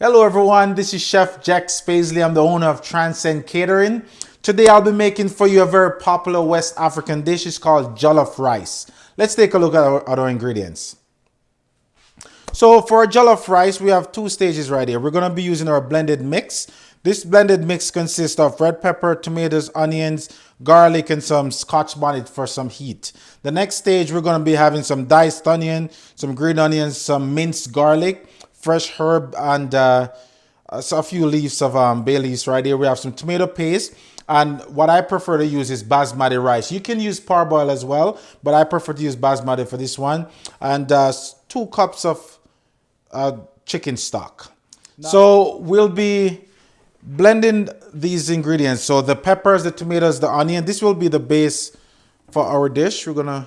Hello everyone, this is Chef Jax Paisley. I'm the owner of Transcend Catering. Today I'll be making for you a very popular West African dish. It's called Jollof Rice. Let's take a look at our ingredients. So for our Jollof Rice, we have two stages right here. We're going to be using our blended mix. This blended mix consists of red pepper, tomatoes, onions, garlic, and some Scotch bonnet for some heat. The next stage, we're going to be having some diced onion, some green onions, some minced garlic, fresh herb, and so a few leaves of bay leaves right here. We have some tomato paste. And what I prefer to use is basmati rice. You can use parboil as well, but I prefer to use basmati for this one. And 2 cups of chicken stock. So we'll be blending these ingredients. So the peppers, the tomatoes, the onion. This will be the base for our dish. We're gonna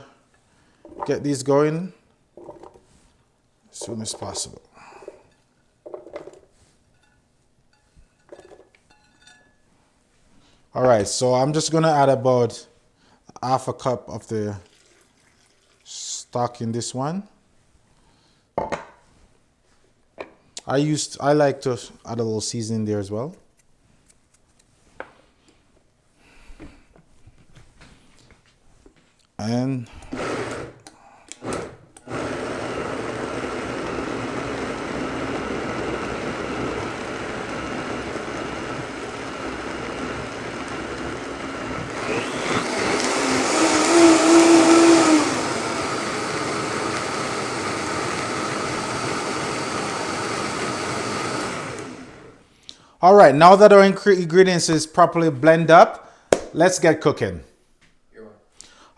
get these going as soon as possible. All right, so I'm just gonna add about half a cup of the stock in this one. I like to add a little seasoning there as well. And all right, now that our ingredients is properly blended up, let's get cooking.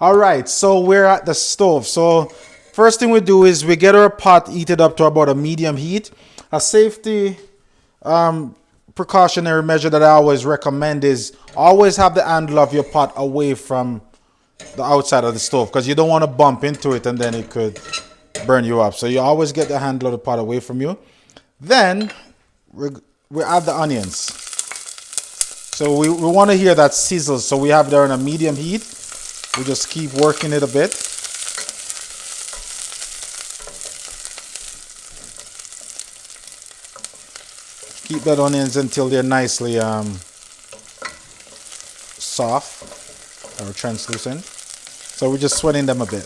All right, so we're at the stove. So first thing we do is we get our pot heated up to about a medium heat. A safety precautionary measure that I always recommend is always have the handle of your pot away from the outside of the stove, because you don't want to bump into it and then it could burn you up. So you always get the handle of the pot away from you. Then we add the onions. So we want to hear that sizzle. So we have there on a medium heat. We just keep working it a bit. Keep that onions until they're nicely soft or translucent. So we're just sweating them a bit.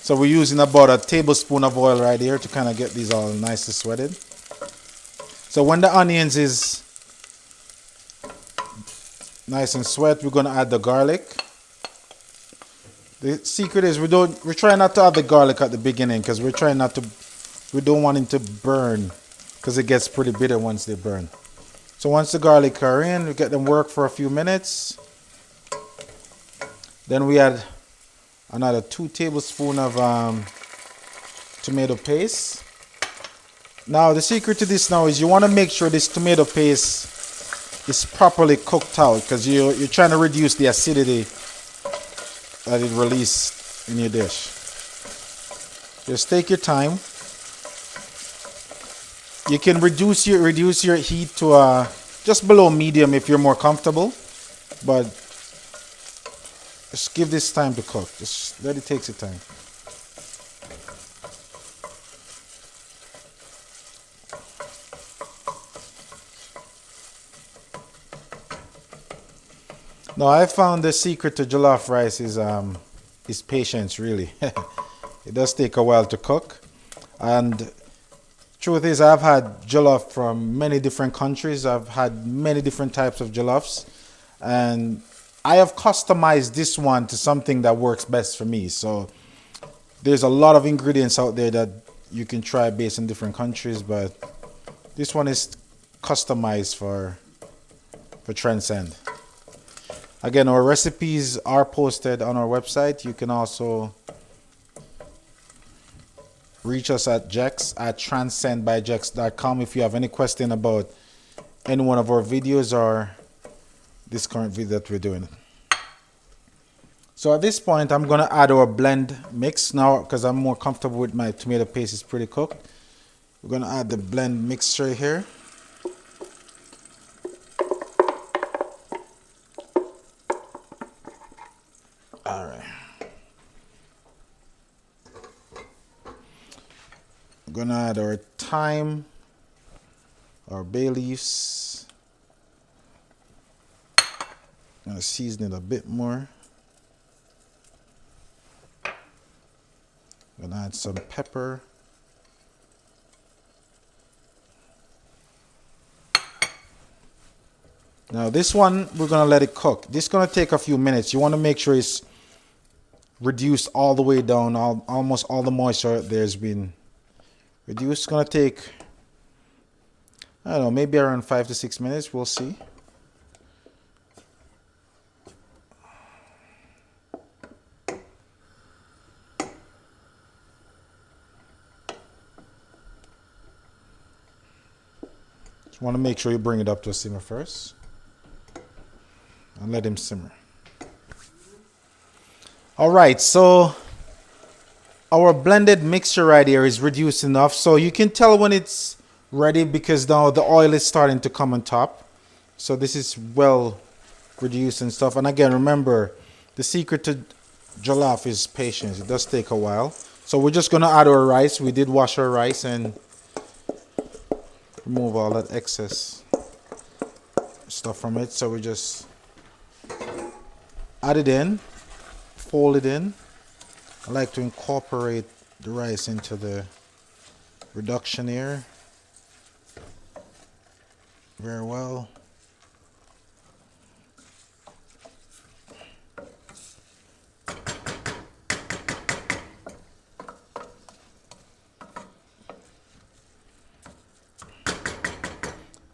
So we're using about a tablespoon of oil right here to kind of get these all nicely sweated. So when the onions is nice and sweat, we're going to add the garlic. The secret is we're trying not to add the garlic at the beginning, because we don't want it to burn, because it gets pretty bitter once they burn. So once the garlic are in, we get them work for a few minutes. Then we add another 2 tablespoons of tomato paste. Now the secret to this now is you want to make sure this tomato paste is properly cooked out, because you're trying to reduce the acidity that it releases in your dish. Just take your time. You can reduce your heat to just below medium if you're more comfortable, but just give this time to cook. Just let it take its time. Now I found the secret to jollof rice is patience, really. It does take a while to cook, and truth is I've had jollof from many different countries. I've had many different types of jolloфs, and I have customized this one to something that works best for me. So there's a lot of ingredients out there that you can try based on different countries, but this one is customized for Transcend. Again, our recipes are posted on our website. You can also reach us at transcendbyjex.com if you have any question about any one of our videos or this current video that we're doing. So at this point, I'm going to add our blend mix now, because I'm more comfortable with my tomato paste. It's pretty cooked. We're going to add the blend mixture here. All right. I'm going to add our thyme, our bay leaves. I'm gonna season it a bit more. Gonna add some pepper. Now this one, we're gonna let it cook. This is gonna take a few minutes. You wanna make sure it's reduced all the way down. Almost all the moisture there's been reduced. It's gonna take, I don't know, maybe around 5 to 6 minutes. We'll see. Just want to make sure you bring it up to a simmer first and let him simmer. All right, so our blended mixture right here is reduced enough, so you can tell when it's ready because now the oil is starting to come on top. So this is well reduced and stuff. And again, remember, the secret to jollof is patience. It does take a while. So we're just gonna add our rice. We did wash our rice and remove all that excess stuff from it. So we just add it in, fold it in. I like to incorporate the rice into the reduction here very well.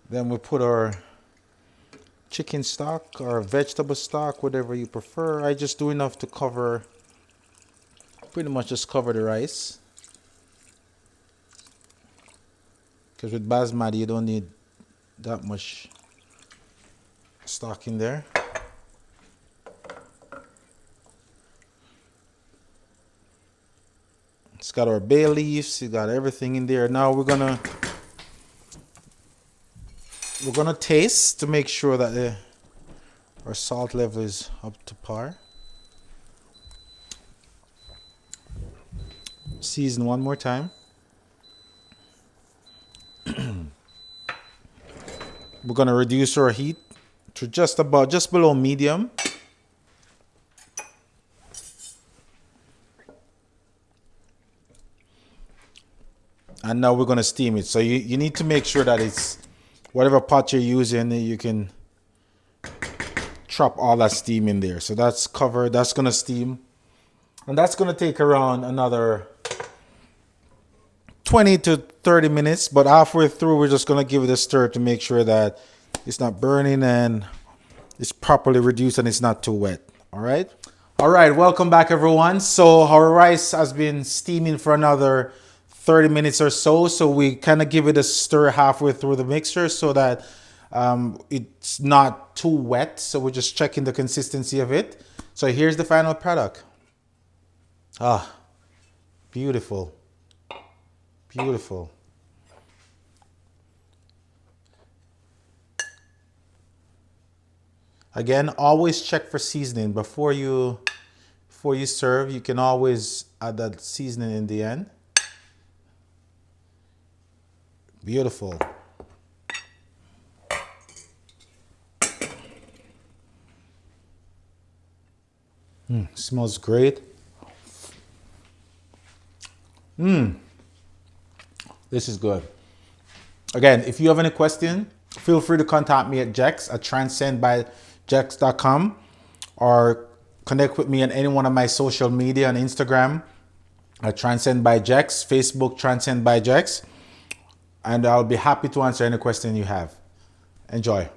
Then we put our chicken stock or vegetable stock, whatever you prefer. I just do enough to cover, pretty much just cover the rice. Because with basmati, you don't need that much stock in there. It's got our bay leaves, it got everything in there. Now we're gonna taste to make sure that our salt level is up to par. Season one more time. We're gonna reduce our heat to just below medium. And now we're gonna steam it. So you need to make sure that it's whatever pot you're using, you can trap all that steam in there. So that's covered, that's gonna steam. And that's gonna take around another 20 to 30 minutes, but halfway through, we're just gonna give it a stir to make sure that it's not burning and it's properly reduced and it's not too wet, all right? All right, welcome back everyone. So our rice has been steaming for another 30 minutes or so. So we kind of give it a stir halfway through the mixture so that it's not too wet. So we're just checking the consistency of it. So here's the final product. Ah, beautiful. Beautiful. Again, always check for seasoning before you serve. You can always add that seasoning in the end. Beautiful. Smells great. This is good. Again, if you have any question, feel free to contact me at Jex at transcendbyjex.com or connect with me on any one of my social media on Instagram at Transcend by Jex, Facebook Transcend by Jex, and I'll be happy to answer any question you have. Enjoy.